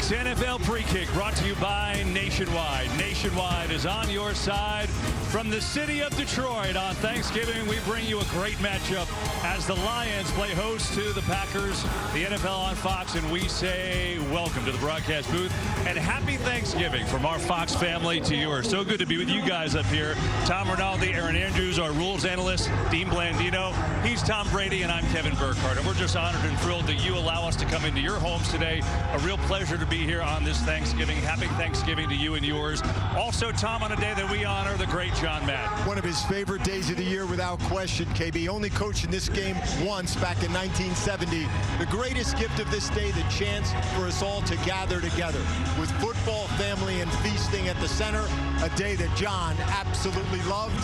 Fox NFL Pre-Kick brought to you by Nationwide. Nationwide is on your side from the city of Detroit. On Thanksgiving, we bring you a great matchup as the Lions play host to the Packers, the NFL on Fox, and we say welcome to the broadcast booth and happy Thanksgiving from our Fox family to yours. So good to be with you guys up here. Tom Rinaldi, Aaron Andrews, our rules analyst, Dean Blandino. He's Tom Brady, and I'm Kevin Burkhardt. And we're just honored and thrilled that you allow us to come into your homes today. A real pleasure to be here on this Thanksgiving. Happy Thanksgiving to you and yours. Also, Tom, on a day that we honor the great John Madden. One of his favorite days of the year without question, KB. Only coached in this game once back in 1970. The greatest gift of this day, the chance for us all to gather together with football, family, and feasting at the center. A day that John absolutely loved.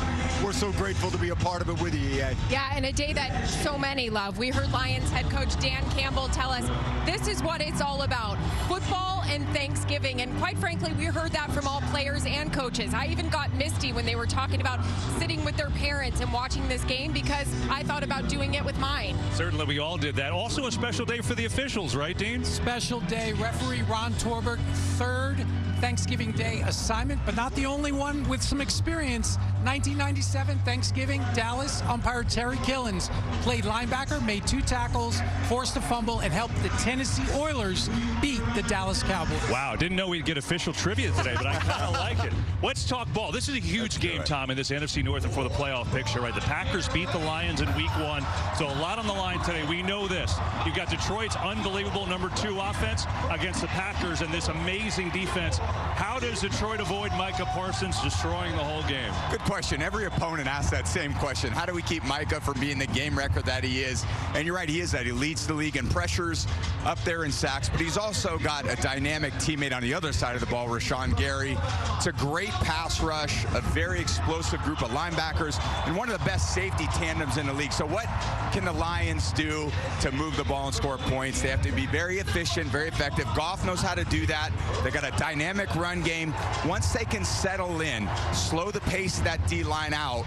We're so grateful to be a part of it with you, EA. Yeah, and a day that so many love. We heard Lions head coach Dan Campbell tell us this is what it's all about. Football and Thanksgiving. And quite frankly, we heard that from all players and coaches. I even got misty when they were talking about sitting with their parents and watching this game because I thought about doing it with mine. Certainly, we all did that. Also a special day for the officials, right, Dean? Special day. Referee Ron Torberg, third Thanksgiving Day assignment, but not the only one with some experience. 1997 Thanksgiving, Dallas umpire Terry Killens played linebacker, made 2 tackles, forced a fumble, and helped the Tennessee Oilers beat the Dallas Cowboys. Wow, didn't know we'd get official trivia today, but I kind of like it. Let's talk ball. This is a huge game, Tom, in this NFC North and for the playoff picture, right? The Packers beat the Lions in week 1, so a lot on the line today. We know this. You've got Detroit's unbelievable number 2 offense against the Packers and this amazing defense. How does Detroit avoid Micah Parsons destroying the whole game? Good question. Every opponent asks that same question. How do we keep Micah from being the game wrecker that he is? And you're right, he is that. He leads the league in pressures, up there in sacks, but he's also got a dynamic teammate on the other side of the ball, Rashawn Gary. It's a great pass rush, a very explosive group of linebackers, and one of the best safety tandems in the league. So what can the Lions do to move the ball and score points? They have to be very efficient, very effective. Goff knows how to do that. They got a dynamic run game. Once they can settle in, slow the pace of that D-line out,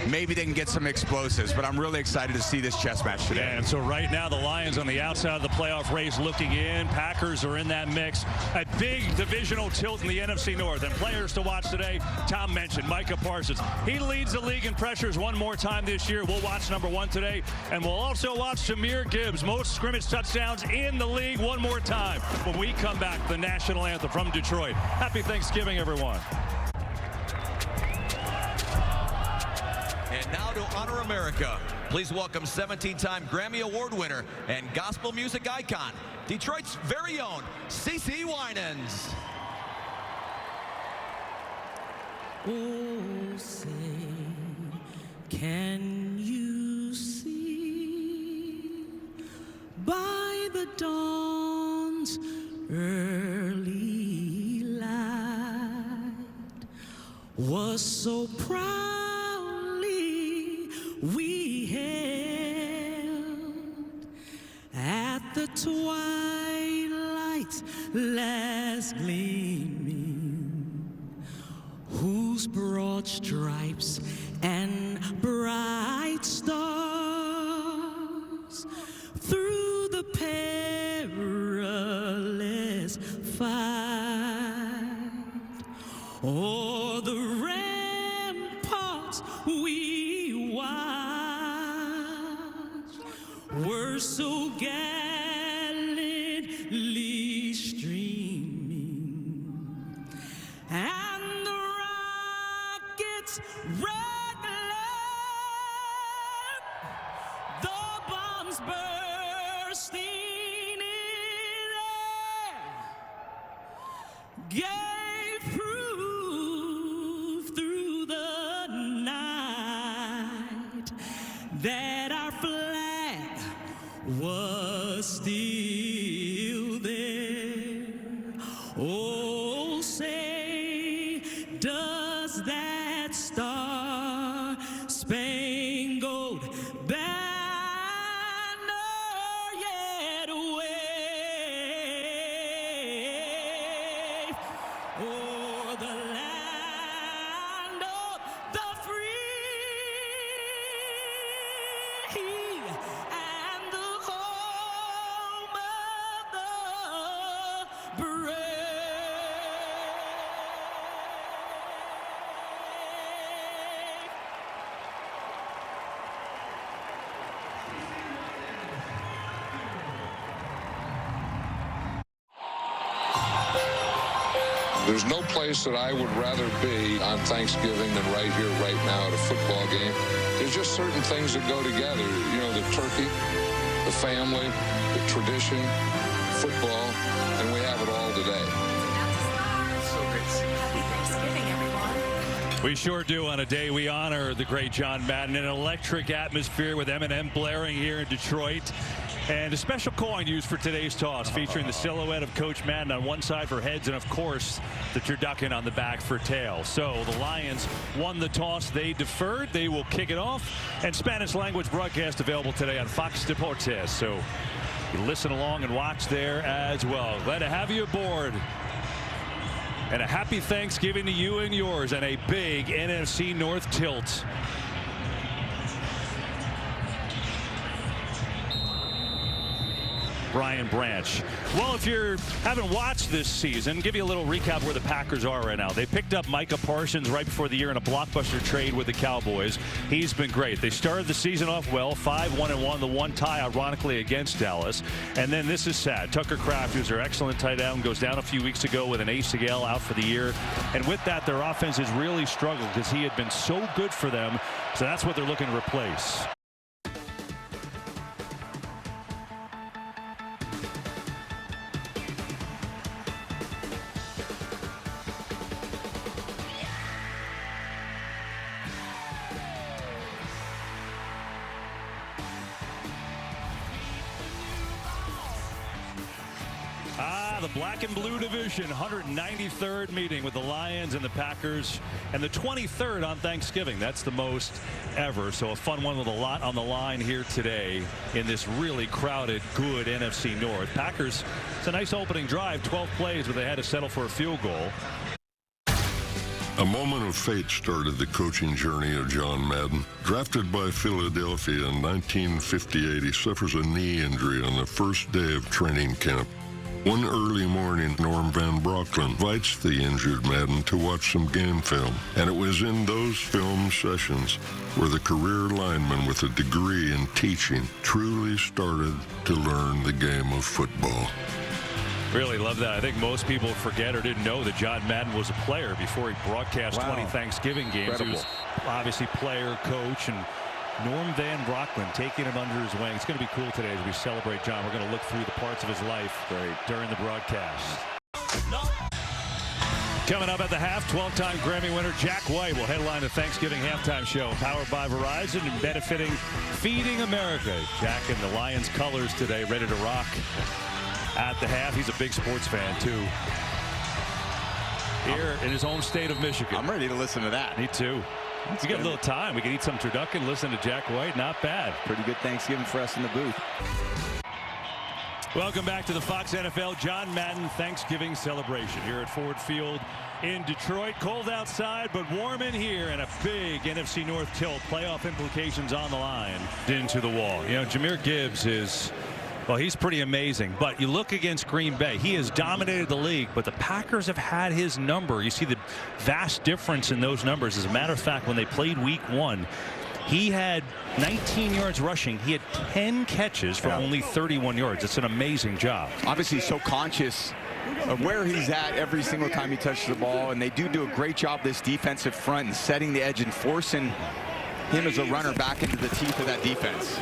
maybe they can get some explosives. But I'm really excited to see this chess match today. Yeah, and so right now the Lions on the outside of the playoff race looking in. Packers are in that mix. A big divisional tilt in the NFC North. And players to watch today, Tom mentioned Micah Parsons. He leads the league in pressures one more time this year. We'll watch number 1 today. And we'll also watch Jahmyr Gibbs, most scrimmage touchdowns in the league one more time when we come back, the national anthem from Detroit. Happy Thanksgiving, everyone. And now to honor America, please welcome 17-time Grammy Award winner and gospel music icon, Detroit's very own CeCe Winans. Oh, say, can you see by the dawn's early light was so proudly we held at the twilight's last gleaming, whose broad stripes and bright stars through the perilous fight o'er the ramparts we watched were so gallantly streaming, and the rockets red glare, the bombs bursting in air, gave proof through the night that our flag was still there. Oh, say, does that star-spangled banner yet wave o'er the land of the free and the home There's no place that I would rather be on Thanksgiving than right here, right now at a football game. There's just certain things that go together. You know, the turkey, the family, the tradition, football, and we have it all today. We sure do. On a day we honor the great John Madden. An electric atmosphere with Eminem blaring here in Detroit. And a special coin used for today's toss, featuring the silhouette of Coach Madden on one side for heads and, of course, the turducken on the back for tails. So the Lions won the toss. They deferred. They will kick it off. And Spanish language broadcast available today on Fox Deportes. So you listen along and watch there as well. Glad to have you aboard. And a happy Thanksgiving to you and yours, and a big NFC North tilt. Brian Branch. Well, if you haven't watched this season, give you a little recap where the Packers are right now. They picked up Micah Parsons right before the year in a blockbuster trade with the Cowboys. He's been great. They started the season off well, 5-1-1, the one tie, ironically, against Dallas. And then this is sad. Tucker Kraft, who's their excellent tight end, goes down a few weeks ago with an ACL, out for the year. And with that, their offense has really struggled because he had been so good for them. So that's what they're looking to replace. The black and blue division, 193rd meeting with the Lions and the Packers, and the 23rd on Thanksgiving. That's the most ever. So a fun one with a lot on the line here today in this really crowded, good NFC North. Packers, it's a nice opening drive, 12 plays, but they had to settle for a field goal. A moment of fate started the coaching journey of John Madden. Drafted by Philadelphia in 1958, he suffers a knee injury on the first day of training camp. One early morning, Norm Van Brocklin invites the injured Madden to watch some game film. And it was in those film sessions where the career lineman with a degree in teaching truly started to learn the game of football. Really love that. I think most people forget or didn't know that John Madden was a player before he broadcast 20 Thanksgiving games. Incredible. He was obviously player, coach, and Norm Van Brocklin taking him under his wing. It's going to be cool today as we celebrate John. We're going to look through the parts of his life during the broadcast. Coming up at the half, 12-time Grammy winner Jack White will headline the Thanksgiving halftime show, powered by Verizon and benefiting Feeding America. Jack in the Lions colors today, ready to rock at the half. He's a big sports fan, too. Here in his home state of Michigan. I'm ready to listen to that. Me, too. We got a little time. We can eat some turducken, listen to Jack White. Not bad. Pretty good Thanksgiving for us in the booth. Welcome back to the Fox NFL John Madden Thanksgiving celebration here at Ford Field in Detroit. Cold outside, but warm in here, and a big NFC North tilt. Playoff implications on the line. Into the wall. You know, Jahmyr Gibbs is... well, he's pretty amazing, but you look against Green Bay, he has dominated the league, but the Packers have had his number. You see the vast difference in those numbers. As a matter of fact, when they played week 1, he had 19 yards rushing. He had 10 catches for only 31 yards. It's an amazing job. Obviously so conscious of where he's at every single time he touches the ball, and they do a great job, this defensive front, and setting the edge and forcing him as a runner back into the teeth of that defense.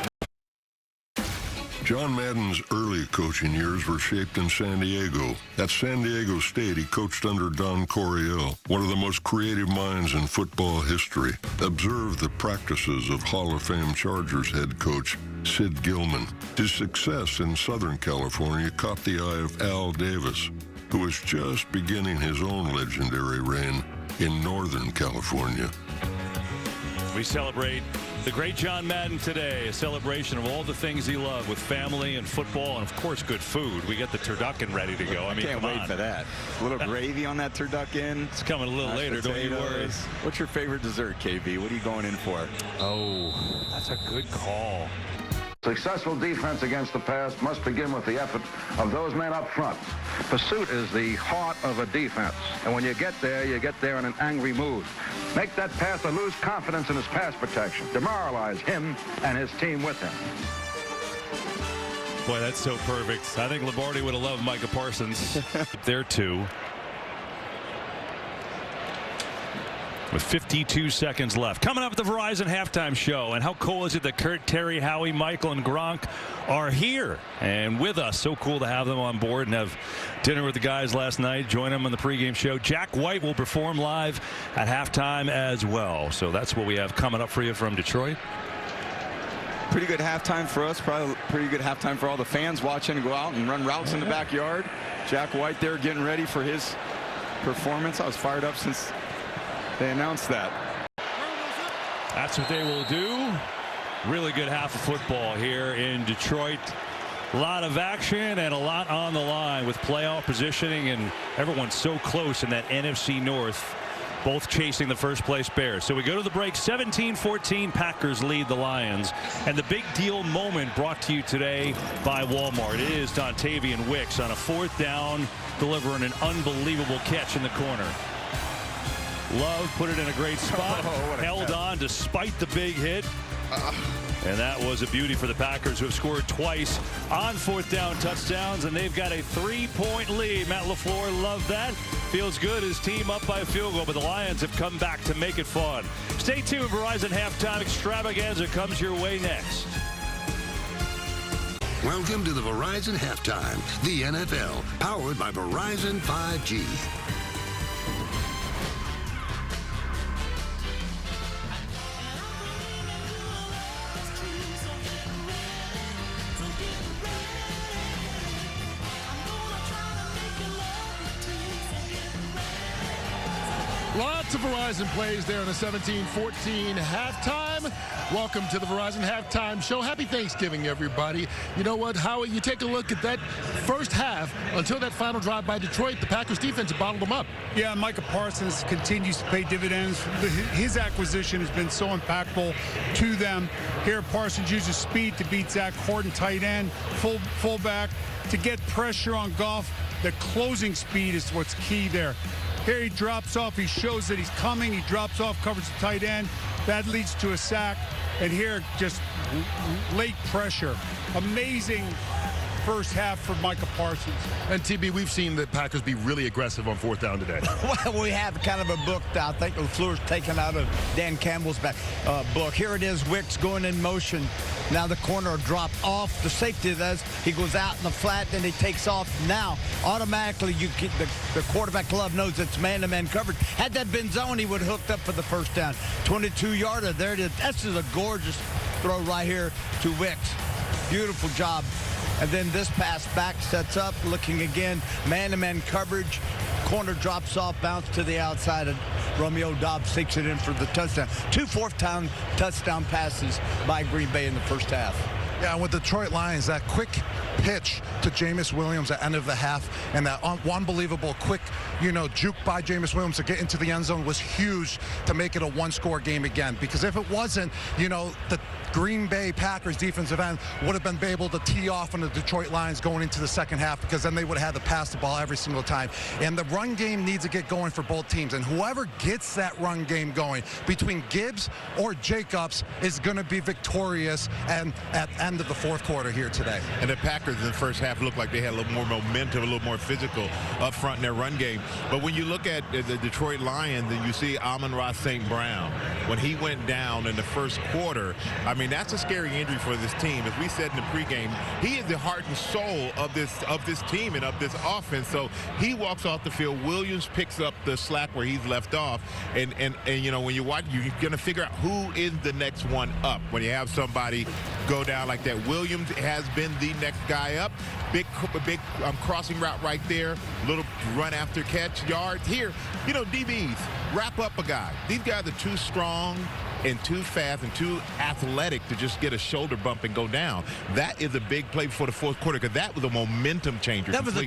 John Madden's early coaching years were shaped in San Diego. At San Diego State, he coached under Don Coryell, one of the most creative minds in football history. Observe the practices of Hall of Fame Chargers head coach Sid Gilman. His success in Southern California caught the eye of Al Davis, who was just beginning his own legendary reign in Northern California. We celebrate the great John Madden today, a celebration of all the things he loved with family and football and, of course, good food. We get the turducken ready to go. I mean, can't wait for that. A little gravy on that turducken. It's coming a little later, don't you worry. What's your favorite dessert, KB? What are you going in for? Oh, that's a good call. Successful defense against the pass must begin with the effort of those men up front. Pursuit is the heart of a defense, and when you get there in an angry mood. Make that passer lose confidence in his pass protection. Demoralize him and his team with him. Boy, that's so perfect. I think Lombardi would have loved Micah Parsons there, too. with 52 seconds left. Coming up at the Verizon halftime show. And how cool is it that Kurt, Terry, Howie, Michael, and Gronk are here and with us. So cool to have them on board and have dinner with the guys last night. Join them on the pregame show. Jack White will perform live at halftime as well. So that's what we have coming up for you from Detroit. Pretty good halftime for us. Probably pretty good halftime for all the fans watching and go out and run routes in the backyard. Jack White there getting ready for his performance. I was fired up since they announced that. That's what they will do. Really good half of football here in Detroit. A lot of action and a lot on the line with playoff positioning, and everyone's so close in that NFC North, both chasing the first place Bears. So we go to the break. 17-14 Packers lead the Lions, and the big deal moment brought to you today by Walmart. It is Dontavian Wicks on a 4th down, delivering an unbelievable catch in the corner. Love put it in a great spot, held on despite the big hit. And that was a beauty for the Packers, who have scored twice on 4th down touchdowns, and they've got a 3-point lead. Matt LaFleur loved that. Feels good, his team up by a field goal, but the Lions have come back to make it fun. Stay tuned. Verizon halftime extravaganza comes your way next. Welcome to the Verizon halftime, the NFL, powered by Verizon 5G. Lots of Verizon plays there in the 17-14 halftime. Welcome to the Verizon halftime show. Happy Thanksgiving, everybody. You know what, Howie, you take a look at that first half until that final drive by Detroit, the Packers defense bottled them up. Yeah, Micah Parsons continues to pay dividends. His acquisition has been so impactful to them. Here, Parsons uses speed to beat Zach Horton, tight end, fullback, to get pressure on Goff. The closing speed is what's key there. Here he drops off. He shows that he's coming. He drops off, covers the tight end. That leads to a sack. And here, just late pressure. Amazing first half for Micah Parsons. And TB, we've seen the Packers be really aggressive on 4th down today. Well, we have kind of a book that I think LaFleur's taken out of Dan Campbell's book. Here it is, Wicks going in motion. Now the corner dropped off. The safety does. He goes out in the flat, then he takes off. Now, automatically, you get the quarterback glove knows it's man-to-man coverage. Had that been zone, he would have hooked up for the first down. 22-yarder. There it is. This is a gorgeous throw right here to Wicks. Beautiful job. And then this pass back sets up, looking again, man-to-man coverage. Corner drops off, bounce to the outside, and Romeo Doubs takes it in for the touchdown. 2 4th-down touchdown passes by Green Bay in the first half. Yeah, with the Detroit Lions, that quick pitch to Jameis Williams at the end of the half, and that unbelievable quick, juke by Jameis Williams to get into the end zone was huge to make it a 1-score game again. Because if it wasn't, the Green Bay Packers defensive end would have been able to tee off on the Detroit Lions going into the second half, because then they would have had to pass the ball every single time. And the run game needs to get going for both teams. And whoever gets that run game going between Gibbs or Jacobs is going to be victorious and at the end of the 4th quarter here today. And the Packers in the first half looked like they had a little more momentum, a little more physical up front in their run game. But when you look at the Detroit Lions and you see Amon-Ra St. Brown, when he went down in the first quarter, I mean, that's a scary injury for this team. As we said in the pregame, he is the heart and soul of this team and of this offense. So he walks off the field. Williams picks up the slack where he's left off. And when you watch, you're going to figure out who is the next one up when you have somebody go down like that. Williams has been the next guy up. Big crossing route right there. Little run after catch yards. Here, DBs, wrap up a guy. These guys are too strong and too fast and too athletic to just get a shoulder bump and go down. That is a big play for the 4th quarter, because that was a momentum changer. That was a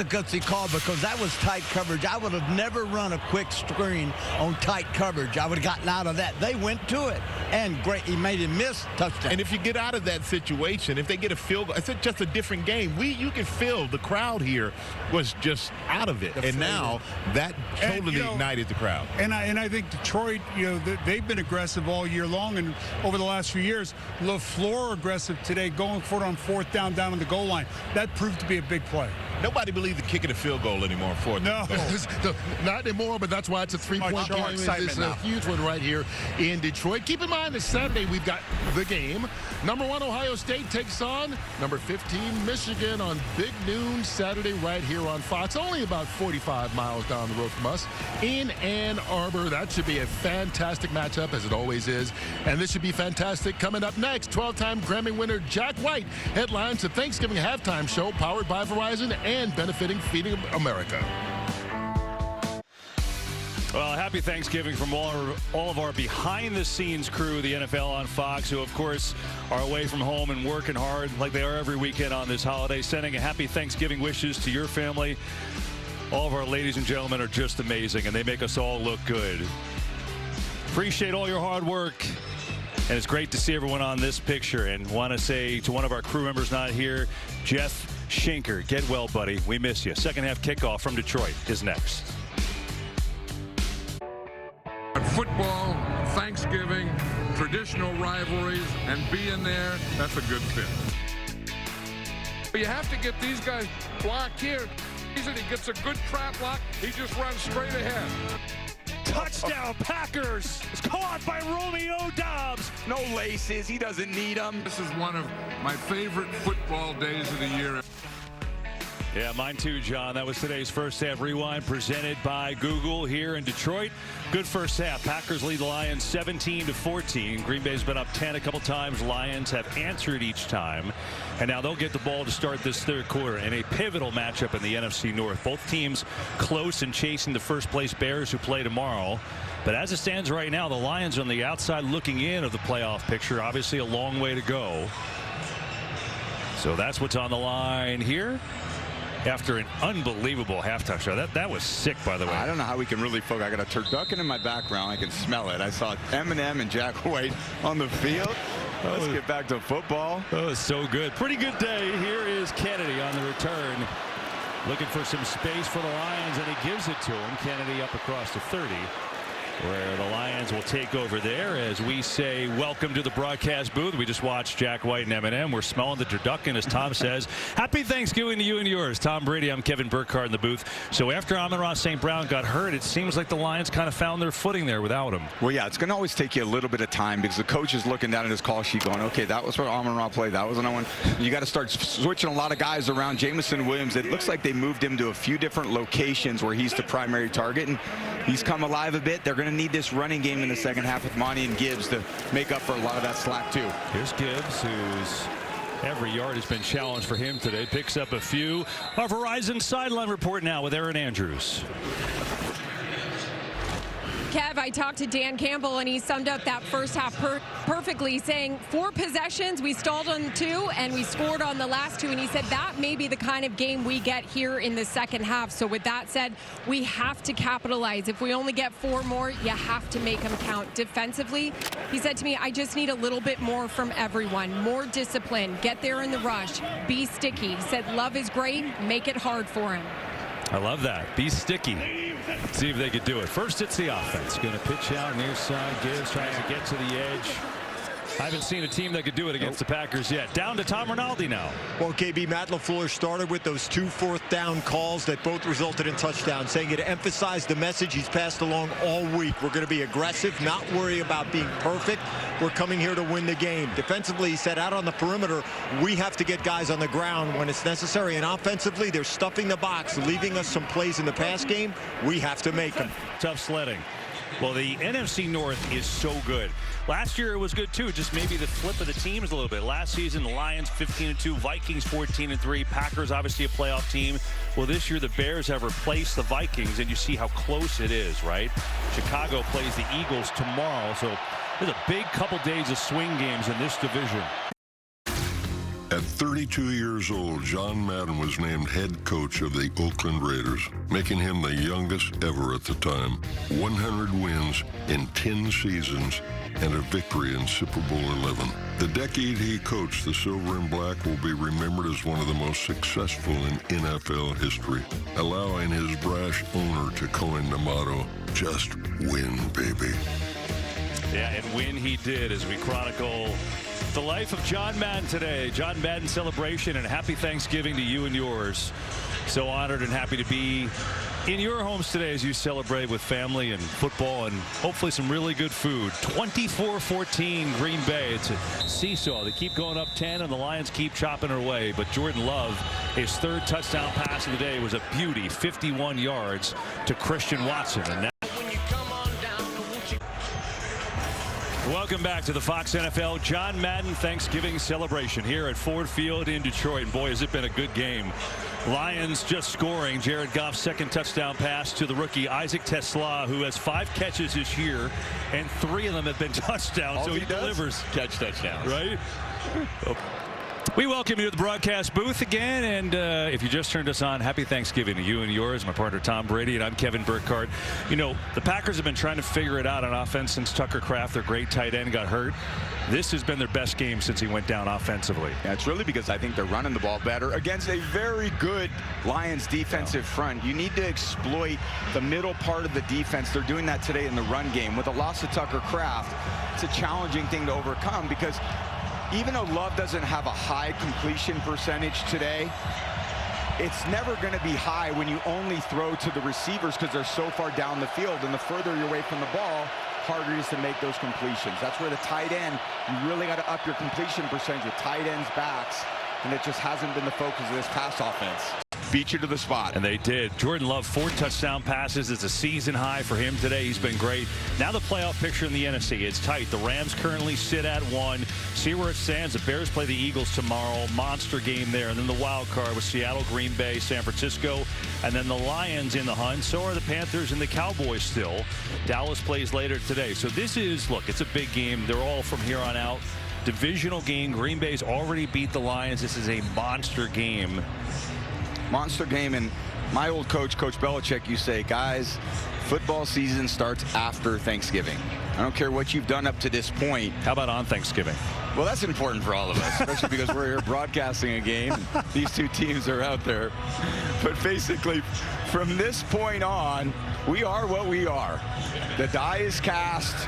gutsy call, because that was tight coverage. I would have never run a quick screen on tight coverage. I would have gotten out of that. They went to it, and great. He made him miss touchdown. And if you get out of that situation, if they get a field goal, it's just a different game. You can feel the crowd here was just out of it. And now that totally ignited the crowd. And I think Detroit, they've been aggressive all year long, and over the last few years, LaFleur aggressive today, going for it on 4th down on the goal line. That proved to be a big play. Nobody believes the kicking a field goal anymore. No, not anymore. But that's why it's a 3-point game. It's a huge one right here in Detroit. Keep in mind that Saturday we've got the game. Number 1 Ohio State takes on number 15 Michigan on big noon Saturday right here on Fox. Only about 45 miles down the road from us in Ann Arbor. That should be a fantastic matchup, as it always is. And this should be fantastic. Coming up next, 12-time Grammy winner Jack White headlines the Thanksgiving halftime show powered by Verizon and benefiting Feeding America. Well, happy Thanksgiving from all of our behind-the-scenes crew, the NFL on Fox, who, of course, are away from home and working hard like they are every weekend on this holiday, sending a happy Thanksgiving wishes to your family. All of our ladies and gentlemen are just amazing, and they make us all look good. Appreciate all your hard work, and it's great to see everyone on this picture. And want to say to one of our crew members not here, Jeff Schenker, get well, buddy. We miss you. Second half kickoff from Detroit is next. Football, Thanksgiving, traditional rivalries, and being there, that's a good fit. But you have to get these guys blocked here. He gets a good trap block. He just runs straight ahead. Touchdown, Packers! It's caught by Romeo Doubs. No laces. He doesn't need them. This is one of my favorite football days of the year. Yeah, mine too, John. That was today's First Half Rewind presented by Google here in Detroit. Good first half. Packers lead the Lions 17-14. Green Bay's been up 10 a couple times. Lions have answered each time. And now they'll get the ball to start this third quarter in a pivotal matchup in the NFC North. Both teams close and chasing the first place Bears, who play tomorrow. But as it stands right now, the Lions are on the outside looking in of the playoff picture. Obviously a long way to go. So that's what's on the line here. After an unbelievable halftime show. That was sick, by the way. I don't know how we can really focus. I got a turducken in my background. I can smell it. I saw Eminem and Jack White on the field. Let's get back to football. That was so good. Pretty good day. Here is Kennedy on the return. Looking for some space for the Lions, and he gives it to him. Kennedy up across the 30. Where the Lions will take over there as we say welcome to the broadcast booth. We just watched Jack White and Eminem. We're smelling the turducken, as Tom says. Happy Thanksgiving to you and yours. Tom Brady, I'm Kevin Burkhardt in the booth. So after Amon-Ra St. Brown got hurt, it seems like the Lions kind of found their footing there without him. Well, yeah, it's going to always take you a little bit of time because the coach is looking down at his call sheet going, okay, that was what Amon-Ra played. That was another one. You got to start switching a lot of guys around. Jamison Williams, it looks like they moved him to a few different locations where he's the primary target, and he's come alive a bit. They're going to need this running game in the second half with Monty and Gibbs to make up for a lot of that slack too. Here's Gibbs, who's every yard has been challenged for him today. Picks up a few. Our Verizon sideline report now with Aaron Andrews. Kev, I talked to Dan Campbell, and he summed up that first half perfectly, saying 4 possessions, we stalled on 2, and we scored on the last 2. And he said that may be the kind of game we get here in the second half. So with that said, we have to capitalize. If we only get 4 more, you have to make them count. Defensively, he said to me, I just need a little bit more from everyone. More discipline. Get there in the rush. Be sticky. He said love is great. Make it hard for him. I love that. Be sticky. Let's see if they could do it. First, it's the offense. Going to pitch out near side. Gibbs trying to get to the edge. I haven't seen a team that could do it against the Packers yet. Down to Tom Rinaldi now. Well, KB, Matt LaFleur started with those 2 fourth-down calls that both resulted in touchdowns, saying it emphasized the message he's passed along all week. We're going to be aggressive, not worry about being perfect. We're coming here to win the game. Defensively, he said, out on the perimeter, we have to get guys on the ground when it's necessary. And offensively, they're stuffing the box, leaving us some plays in the pass game. We have to make them. Tough sledding. Well, the NFC North is so good. Last year it was good too, just maybe the flip of the teams a little bit. Last season, the Lions 15-2, Vikings 14-3, Packers obviously a playoff team. Well, this year the Bears have replaced the Vikings, and you see how close it is, right? Chicago plays the Eagles tomorrow, so there's a big couple days of swing games in this division. At 32 years old, John Madden was named head coach of the Oakland Raiders, making him the youngest ever at the time. 100 wins in 10 seasons and a victory in Super Bowl 11. The decade he coached the Silver and Black will be remembered as one of the most successful in NFL history, allowing his brash owner to coin the motto, "Just win, baby." Yeah, and win he did as we chronicle the life of John Madden today. John Madden celebration, and happy Thanksgiving to you and yours. So honored and happy to be in your homes today as you celebrate with family and football and hopefully some really good food. 24-14 Green Bay. It's a seesaw. They keep going up 10 and the Lions keep chopping it away. But Jordan Love, his third touchdown pass of the day was a beauty, 51 yards to Christian Watson. And now welcome back to the Fox NFL John Madden Thanksgiving celebration here at Ford Field in Detroit. And boy, has it been a good game. Lions just scoring. Jared Goff's second touchdown pass to the rookie Isaac Tesla, who has 5 catches this year, and 3 of them have been touchdowns. So he delivers touchdowns. Right? We welcome you to the broadcast booth again, and if you just turned us on, happy Thanksgiving to you and yours. My partner Tom Brady, and I'm Kevin Burkhardt. You know, the Packers have been trying to figure it out on offense since Tucker Kraft, their great tight end, got hurt. This has been their best game since he went down offensively. Yeah, it's really because I think they're running the ball better against a very good Lions defensive front. You need to exploit the middle part of the defense. They're doing that today in the run game. With the loss of Tucker Kraft, it's a challenging thing to overcome because even though Love doesn't have a high completion percentage today, it's never going to be high when you only throw to the receivers because they're so far down the field. And the further you're away from the ball, harder it is to make those completions. That's where the tight end, you really got to up your completion percentage with tight ends, backs, and it just hasn't been the focus of this pass offense. Beat you to the spot. And they did. Jordan Love, 4 touchdown passes. It's a season high for him today. He's been great. Now the playoff picture in the NFC is tight. The Rams currently sit at 1. See where it stands. The Bears play the Eagles tomorrow. Monster game there. And then the wild card with Seattle, Green Bay, San Francisco. And then the Lions in the hunt. So are the Panthers and the Cowboys still. Dallas plays later today. So this is, look, it's a big game. They're all from here on out. Divisional game. Green Bay's already beat the Lions. This is a monster game. Monster game. And my old coach, Coach Belichick, you say, guys, football season starts after Thanksgiving. I don't care what you've done up to this point. How about on Thanksgiving? Well, that's important for all of us, especially because we're here broadcasting a game. And these two teams are out there. But basically, from this point on, we are what we are. The die is cast.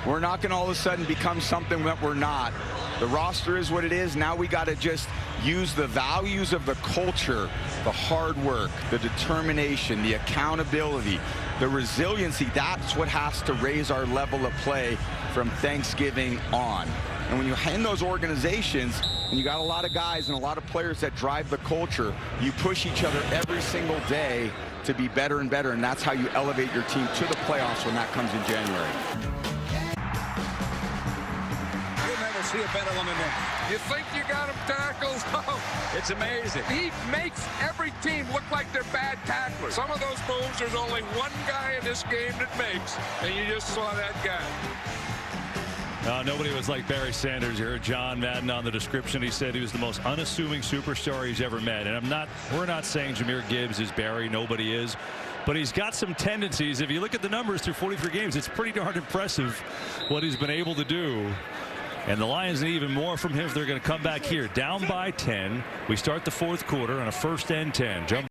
We're not going to all of a sudden become something that we're not. The roster is what it is. Now we got to just use the values of the culture, the hard work, the determination, the accountability, the resiliency. That's what has to raise our level of play from Thanksgiving on. And when you in those organizations, and you got a lot of guys and a lot of players that drive the culture, you push each other every single day to be better and better. And that's how you elevate your team to the playoffs when that comes in January. See a better one in there. You think you got him tackled? Oh, It's amazing. he makes every team look like they're bad tacklers. Some of those moves, there's only one guy in this game that makes, and you just saw that guy. Nobody was like Barry Sanders. You heard John Madden on the description. He said he was the most unassuming superstar he's ever met. And we're not saying Jahmyr Gibbs is Barry. Nobody is. But he's got some tendencies. If you look at the numbers through 43 games, it's pretty darn impressive what he's been able to do. And the Lions need even more from him if they're going to come back here. Down by 10. We start the fourth quarter on a 1st and 10. Jump.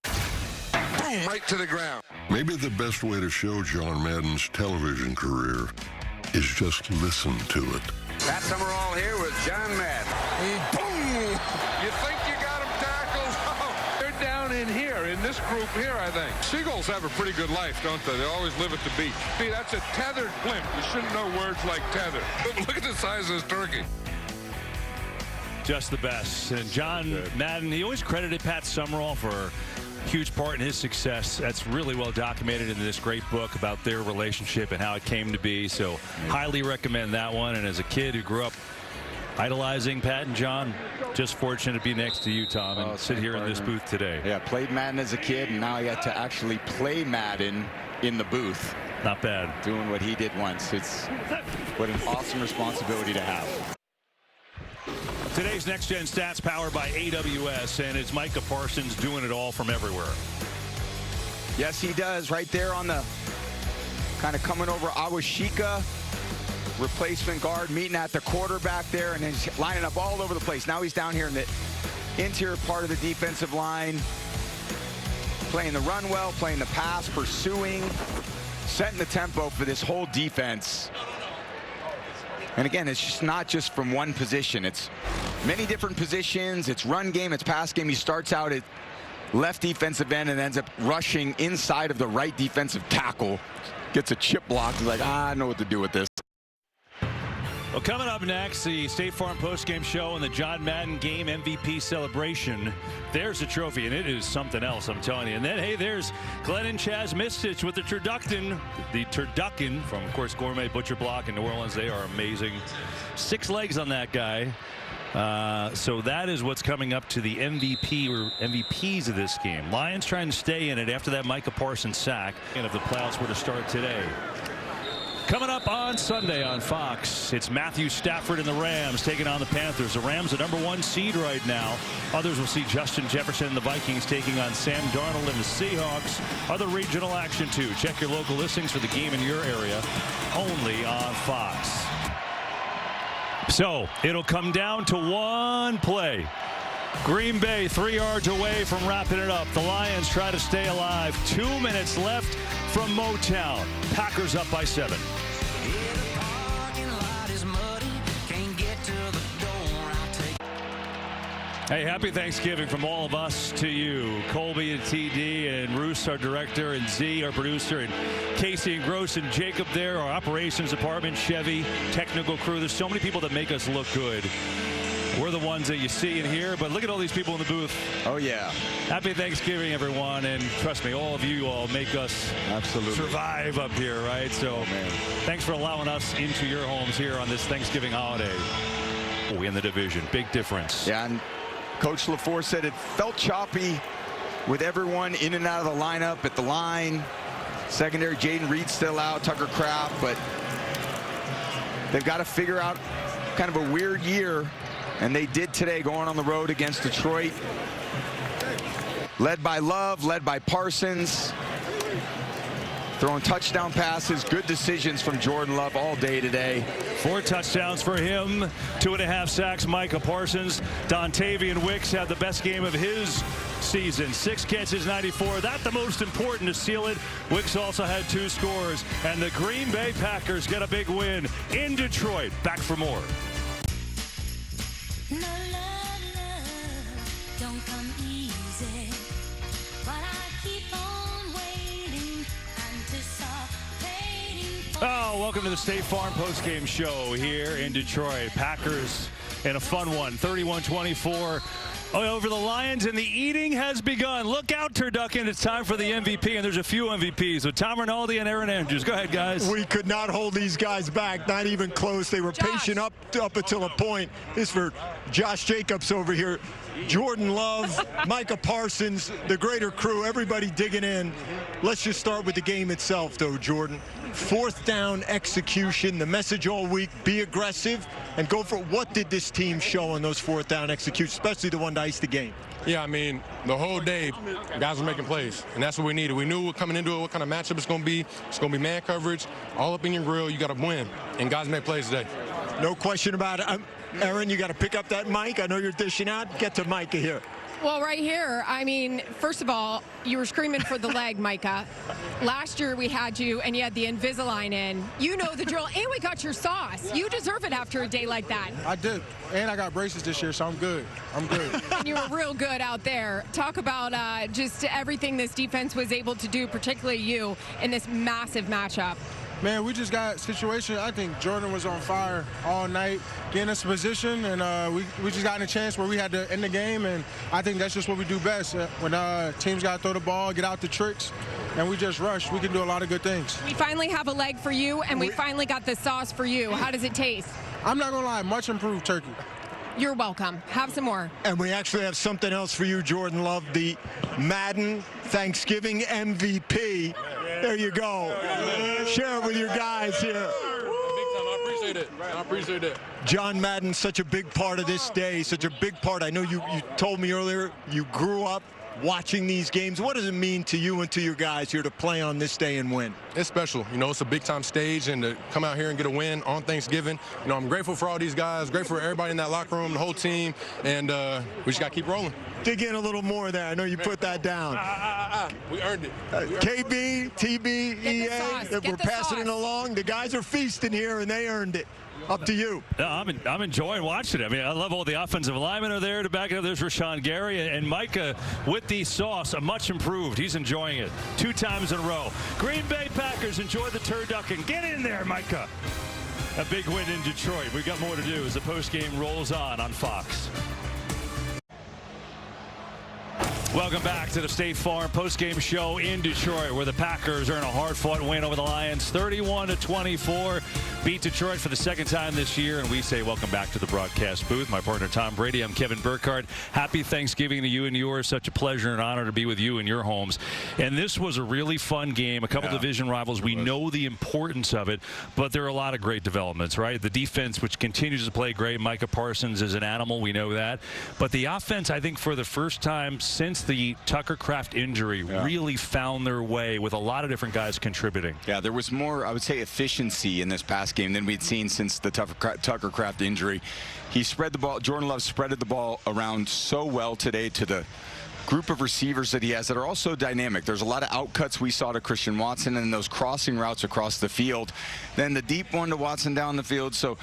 Boom, right to the ground. Maybe the best way to show John Madden's television career is just listen to it. Pat Summerall here with John Madden. Boom! You think you got him tackled? Oh, they're down in here, in this group here, I think. Seagulls have a pretty good life, don't they? They always live at the beach. See, that's a tethered blimp. You shouldn't know words like tether. Look at the size of this turkey. Just the best. And John Madden, he always credited Pat Summerall for a huge part in his success. That's really well documented in this great book about their relationship and how it came to be. So highly recommend that one. And as a kid who grew up idolizing Pat and John, just fortunate to be next to you, Tom, and sit here in this booth today. Yeah, played Madden as a kid, and now I got to actually play Madden in the booth. Not bad. Doing what he did once. It's what an awesome responsibility to have. Today's Next Gen Stats powered by AWS, and it's Micah Parsons doing it all from everywhere. Yes, he does. Right there on the kind of coming over Awashika, replacement guard, meeting at the quarterback there, and then he's lining up all over the place. Now he's down here in the interior part of the defensive line, playing the run well, playing the pass, pursuing, setting the tempo for this whole defense. And again, it's just not just from one position. It's many different positions. It's run game, it's pass game. He starts out at left defensive end and ends up rushing inside of the right defensive tackle. Gets a chip block. He's like, I know what to do with this. Well, coming up next, the State Farm postgame show and the John Madden game MVP celebration. There's a trophy, and it is something else, I'm telling you. And then, hey, there's Glenn and Chaz Mistich with the turducken. The turducken from, of course, Gourmet Butcher Block in New Orleans. They are amazing. 6 legs on that guy. So that is what's coming up to the MVP or MVPs of this game. Lions trying to stay in it after that Micah Parsons sack. And if the playoffs were to start today. Coming up on Sunday on Fox, it's Matthew Stafford and the Rams taking on the Panthers. The Rams, the #1 seed right now. Others will see Justin Jefferson and the Vikings taking on Sam Darnold and the Seahawks. Other regional action, too. Check your local listings for the game in your area, only on Fox. So, it'll come down to one play. Green Bay 3 yards away from wrapping it up. The Lions try to stay alive. 2 minutes left from Motown. Packers up by 7. Hey, happy Thanksgiving from all of us to you. Colby and TD and Roos, our director, and Z, our producer, and Casey and Gross and Jacob there, our operations department, Chevy, technical crew. There's so many people that make us look good. We're the ones that you see and hear, but look at all these people in the booth. Oh, yeah. Happy Thanksgiving, everyone, and trust me, all of you all make us survive up here, right? So thanks for allowing us into your homes here on this Thanksgiving holiday. We in the division, big difference. Yeah, and Coach LaFleur said it felt choppy with everyone in and out of the lineup at the line. Secondary, Jaden Reed still out, Tucker Kraft, but they've got to figure out kind of a weird year. And they did today, going on the road against Detroit. Led by Love, led by Parsons. Throwing touchdown passes, good decisions from Jordan Love all day today. 4 touchdowns for him, 2.5 sacks. Micah Parsons. Dontavian Wicks had the best game of his season. 6 catches, 94. That's the most important to seal it. Wicks also had 2 scores. And the Green Bay Packers get a big win in Detroit. Back for more. No love don't come easy, but I keep on waiting anticipating. Oh, welcome to the State Farm postgame show here in Detroit. Packers in a fun one, 31-24 over the Lions, and the eating has begun. Look out, Turducken. It's time for the MVP, and there's a few MVPs with Tom Rinaldi and Aaron Andrews. Go ahead, guys. We could not hold these guys back, not even close. They were patient up until a point. This for Josh Jacobs over here. Jordan Love, Micah Parsons, the greater crew, everybody digging in. Let's just start with the game itself, though, Jordan. 4th down execution, the message all week, be aggressive and go for it. What did this team show on those 4th down executions, especially the one to ice the game? Yeah, I mean, the whole day, guys were making plays, and that's what we needed. We knew coming into it what kind of matchup it's going to be. It's going to be man coverage, all up in your grill. You got to win, and guys make plays today. No question about it. Aaron, you got to pick up that mic. I know you're dishing out. Get to Micah here. Well, right here, I mean, first of all, you were screaming for the leg, Micah. Last year we had you, and you had the Invisalign in. You know the drill, and we got your sauce. You deserve it after a day like that. I did, and I got braces this year, so I'm good. I'm good. And you were real good out there. Talk about just everything this defense was able to do, particularly you, in this massive matchup. Man, we just got situation. I think Jordan was on fire all night, getting us a position, and we just got in a chance where we had to end the game, and I think that's just what we do best. When teams got to throw the ball, get out the tricks, and we just rush, we can do a lot of good things. We finally have a leg for you, and we finally got the sauce for you. How does it taste? I'm not going to lie, much improved turkey. You're welcome. Have some more. And we actually have something else for you, Jordan Love, the Madden Thanksgiving MVP. There you go. Share it with your guys here. appreciate it. I appreciate it. John Madden, such a big part of this day, such a big part. I know you told me earlier you grew up watching these games. What does it mean to you and to your guys here to play on this day and win? It's special. You know, it's a big-time stage, and to come out here and get a win on Thanksgiving, you know, I'm grateful for all these guys, grateful for everybody in that locker room, the whole team, and we just got to keep rolling. Dig in a little more there. I know you put that down. We earned it. KB, TB, EA, we're passing it along. The guys are feasting here, and they earned it. Up to you. I'm enjoying watching it. I mean, I love all the offensive linemen are there to back it up. There's Rashawn Gary and Micah with the sauce, much improved. He's enjoying it 2 times in a row. Green Bay Packers enjoy the turducken. Get in there, Micah. A big win in Detroit. We've got more to do as the postgame rolls on Fox. Welcome back to the State Farm postgame show in Detroit, where the Packers earn a hard-fought win over the Lions, 31-24. Beat Detroit for the second time this year, and we say welcome back to the broadcast booth. My partner Tom Brady, I'm Kevin Burkhardt. Happy Thanksgiving to you and yours. Such a pleasure and honor to be with you in your homes. And this was a really fun game. A couple division rivals. We know the importance of it, but there are a lot of great developments, right? The defense, which continues to play great. Micah Parsons is an animal. We know that. But the offense, I think, for the first time since the Tucker Kraft injury, really found their way with a lot of different guys contributing. Yeah, there was more, I would say, efficiency in this past game than we'd seen since the Tucker Kraft injury. He spread the ball. Jordan Love spreaded the ball around so well today to the group of receivers that he has that are also dynamic. There's a lot of outcuts we saw to Christian Watson and those crossing routes across the field. Then the deep one to Watson down the field. So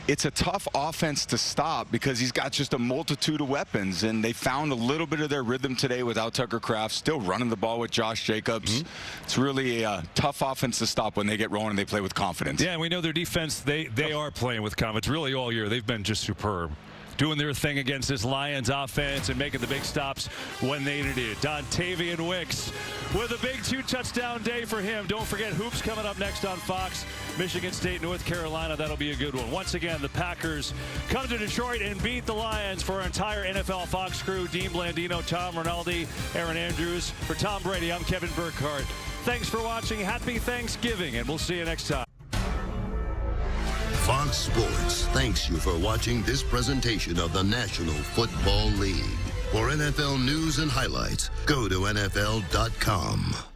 it's a tough offense to stop because he's got just a multitude of weapons, and they found a little bit of their rhythm today without Tucker Kraft, still running the ball with Josh Jacobs. It's really a tough offense to stop when they get rolling and they play with confidence. Yeah, and we know their defense, they are playing with confidence really all year. They've been just superb, doing their thing against this Lions offense and making the big stops when they needed it. Dontavian Wicks with a big 2-touchdown day for him. Don't forget hoops coming up next on Fox. Michigan State, North Carolina. That'll be a good one. Once again, the Packers come to Detroit and beat the Lions. For our entire NFL Fox crew, Dean Blandino, Tom Rinaldi, Aaron Andrews. For Tom Brady, I'm Kevin Burkhardt. Thanks for watching. Happy Thanksgiving, and we'll see you next time. Fox Sports thanks you for watching this presentation of the National Football League. For NFL news and highlights, go to NFL.com.